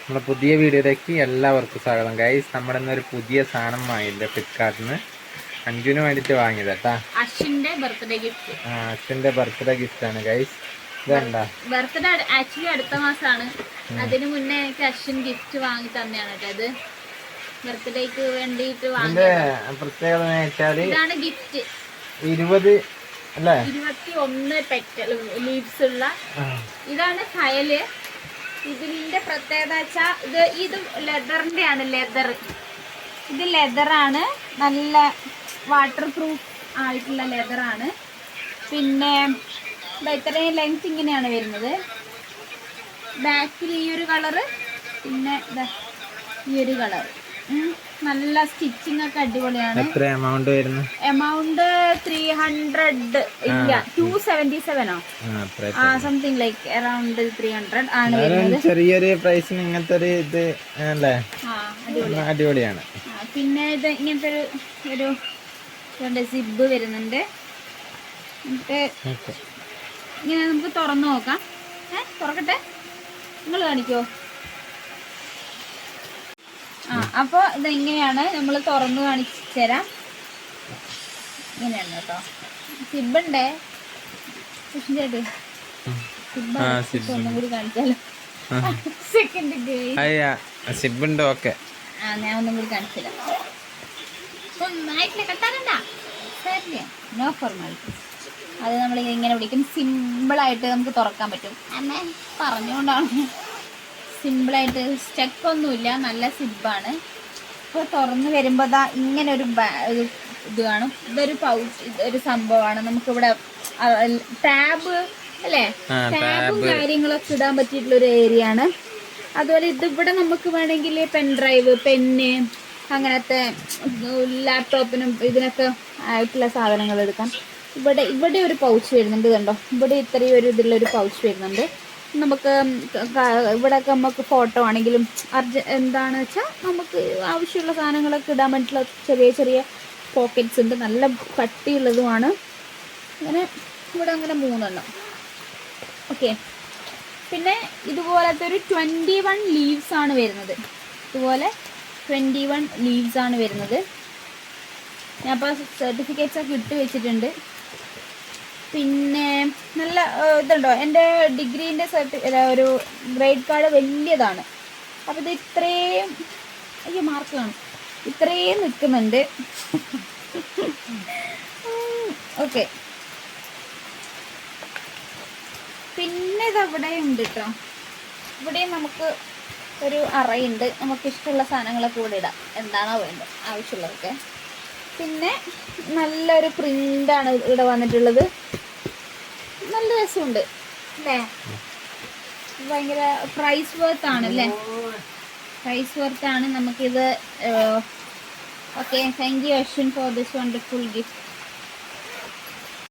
നമ്മുടെ പുതിയ വീഡിയോയിലേക്ക് എല്ലാവർക്കും സ്വാഗതം ഗൈസ്. നമ്മുടെ ഇന്നൊരു പുതിയ സാധനം വാങ്ങിയില്ല ഫ്ലിപ്കാർട്ടിൽ നിന്ന്. അഞ്ജുവിന് വേണ്ടിയിട്ട് വാങ്ങിയത് കേട്ടാ. അശ്വിന്റെ ബർത്ത്ഡേ ഗിഫ്റ്റ്. അച്ഛൻ്റെ ബർത്ത്ഡേ ഗിഫ്റ്റ് ആണ് ഗൈസ്. ഇതെന്താ ബർത്ത്ഡേ ആക്ച്വലി അടുത്ത മാസമാണ്. അതിന് മുന്നേ എനിക്ക് അശ്വിൻ ഗിഫ്റ്റ് വാങ്ങി തന്നെയാണ് കേട്ടോ. അത് ബർത്ത്ഡേക്ക് വേണ്ടിയിട്ട് വാങ്ങിയത്. പ്രത്യേകത വെച്ചാല് ഇതാണ് ഗിഫ്റ്റ്. 20 അല്ലേ 21 പെറ്റൽ ലീവ്സ് ഉള്ള ഇതാണ് ഫയല്. ഇതിന്റെ പ്രത്യേകത വെച്ചാ ഇത് ലെതറിന്റെ ആണ്. ഇത് ലെതറാണ്, നല്ല വാട്ടർ പ്രൂഫ് ആയിട്ടുള്ള ലെതറാണ്. പിന്നെ ഇത്രയും ലെങ്ത് ഇങ്ങനെയാണ് വരുന്നത്. ബാക്കിൽ ഈ ഒരു കളറ്, പിന്നെ ഈ ഒരു കളർ. നല്ല സ്റ്റിച്ചിങ് ഒക്കെ അടിപൊളിയാണ്. എത്ര എമൗണ്ട് വരുന്നു? എമൗണ്ട് 300 ഇല്ല 277 സംതിങ് ലൈക്ക് അറൗണ്ട് 300 ആണ് വരുന്നത്. ചെറിയൊരു പ്രൈസിന് ഇങ്ങനത്തെ ഒരു ഇത് അല്ലേ, അടിപൊളിയാണ്. പിന്നെ ഇത് ഇങ്ങനത്തെ ഒരു സിബ് വരുന്നുണ്ട്. എന്നിട്ട് ഇങ്ങനെ നമുക്ക് തുറന്നു നോക്കാം. തുറക്കട്ടെ, നിങ്ങൾ കാണിക്കോ? അപ്പോൾ ഇതെങ്ങനെയാണ് നമ്മൾ തുറന്നു കാണിച്ചു തരാം. ഇങ്ങനെയാണ് കേട്ടോ. സിബുണ്ടേ ചേട്ടി, ഒന്നും കൂടി കാണിച്ചാലോ. സെക്കൻഡ് സിബുണ്ട്. ഓക്കെ, ഞാൻ ഒന്നും കൂടി കാണിച്ചു തരാം. ഒന്നായിട്ടില്ല, കട്ടാകണ്ട. No formality. അത് നമ്മൾ ഇങ്ങനെ പിടിക്കും. സിമ്പിളായിട്ട് നമുക്ക് തുറക്കാൻ പറ്റും. അമ്മേ പറഞ്ഞുകൊണ്ടാണ്. സിമ്പിളായിട്ട്, സ്റ്റക്കൊന്നുമില്ല, നല്ല സിബാണ്. അപ്പോൾ തുറന്ന് വരുമ്പോൾ ഇങ്ങനെ ഒരു ഇത് കാണും. ഇതൊരു പൗച്ച്, ഇതൊരു സംഭവമാണ്. നമുക്കിവിടെ ടാബ് അല്ലേ, ടാബും കാര്യങ്ങളൊക്കെ ഇടാൻ പറ്റിയിട്ടുള്ളൊരു ഏരിയ ആണ്. അതുപോലെ ഇതിവിടെ നമുക്ക് വേണമെങ്കിൽ പെൻ ഡ്രൈവ്, പെന്ന്, അങ്ങനത്തെ ലാപ്ടോപ്പിനും ഇതിനൊക്കെ ആയിട്ടുള്ള സാധനങ്ങൾ എടുക്കാം. ഇവിടെ ഒരു പൗച്ച് വരുന്നുണ്ട്, കണ്ടോ. ഇവിടെ ഇത്രയും ഒരു ഇതിലുള്ളൊരു പൗച്ച് വരുന്നുണ്ട്. നമുക്ക് ഇവിടെയൊക്കെ നമുക്ക് ഫോട്ടോ ആണെങ്കിലും എന്താണെന്ന് വെച്ചാൽ നമുക്ക് ആവശ്യമുള്ള സാധനങ്ങളൊക്കെ ഇടാൻ വേണ്ടിയിട്ടുള്ള ചെറിയ ചെറിയ പോക്കറ്റ്സ് ഉണ്ട്. നല്ല കട്ടിയുള്ളതുമാണ്. അങ്ങനെ ഇവിടെ അങ്ങനെ 3 എണ്ണം. ഓക്കെ, പിന്നെ ഇതുപോലത്തെ ഒരു 21 ലീവ്സ് ആണ് വരുന്നത്. ഇതുപോലെ 21 ലീവ്സ് ആണ് വരുന്നത്. ഞാൻ അപ്പോൾ സർട്ടിഫിക്കറ്റ്സ് ഒക്കെ ഇട്ട് വെച്ചിട്ടുണ്ട്. പിന്നെ നല്ല ഇതുണ്ടോ, എൻ്റെ ഡിഗ്രീൻ്റെ ഒരു ഗ്രേഡ് കാർഡ് വലിയതാണ്. അപ്പോൾ ഇത് ഇത്രയും മാർക്ക് കാണും, ഇത്രയും നിൽക്കുന്നുണ്ട്. ഓക്കെ, പിന്നെ ഇതവിടെ ഉണ്ട് കേട്ടോ. ഇവിടെയും നമുക്ക് ഒരു അറയുണ്ട്. നമുക്ക് ഇഷ്ടമുള്ള സാധനങ്ങളൊക്കെ ഇവിടെ ഇടാം, എന്താണോ വേണ്ടത് ആവശ്യമുള്ളതൊക്കെ. പിന്നെ നല്ലൊരു പ്രിൻ്റാണ് ഇവിടെ വന്നിട്ടുള്ളത്. നല്ല രസമുണ്ട് അല്ലേ, ഭയങ്കര പ്രൈസ് വർത്ത് ആണ് അല്ലേ, പ്രൈസ് വർത്ത് ആണ് നമുക്കിത്. Okay, thank you Ashwin for this wonderful gift.